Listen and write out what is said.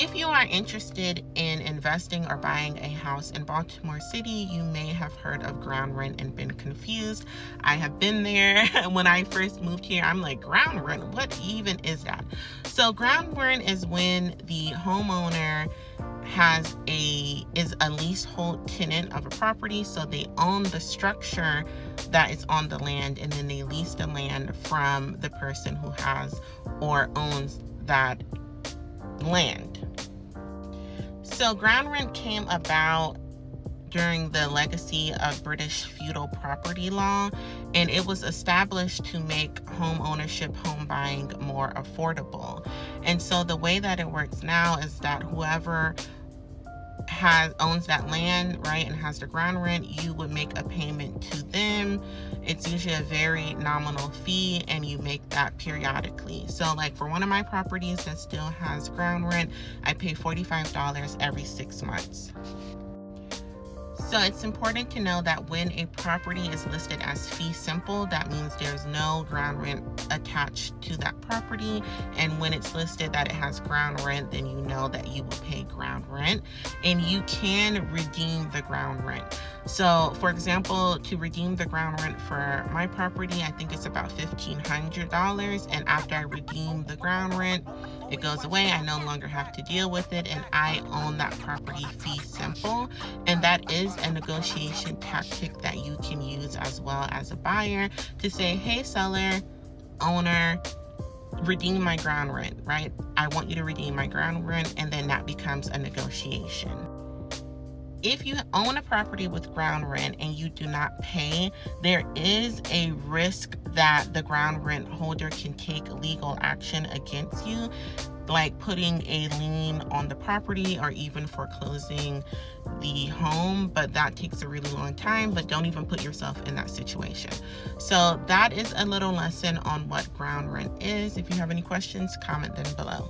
If you are interested in investing or buying a house in Baltimore City, you may have heard of ground rent and been confused. I have been there. When I first moved here, I'm like, ground rent? What even is that? So ground rent is when the homeowner is a leasehold tenant of a property, so they own the structure that is on the land, and then they lease the land from the person who has or owns that land. So ground rent came about during the legacy of British feudal property law, and it was established to make home ownership, home buying more affordable. And so the way that it works now is that whoever owns that land, right, and has the ground rent, you would make a payment to them. It's usually a very nominal fee, and you make that periodically. So like for one of my properties that still has ground rent, I pay $45 every 6 months. So it's important to know that when a property is listed as fee simple, that means there's no ground rent attached to that property. And when it's listed that it has ground rent, then you know that you will pay ground rent, and you can redeem the ground rent. So for example, to redeem the ground rent for my property, I think it's about $1,500. And after I redeem the ground rent, it goes away. I no longer have to deal with it, and I own that property fee simple. And that is a negotiation tactic that you can use as well as a buyer to say, hey, seller, owner, redeem my ground rent, right? I want you to redeem my ground rent, and then that becomes a negotiation. If you own a property with ground rent and you do not pay, there is a risk that the ground rent holder can take legal action against you, like putting a lien on the property or even foreclosing the home, but that takes a really long time. But don't even put yourself in that situation. So that is a little lesson on what ground rent is. If you have any questions, comment them below.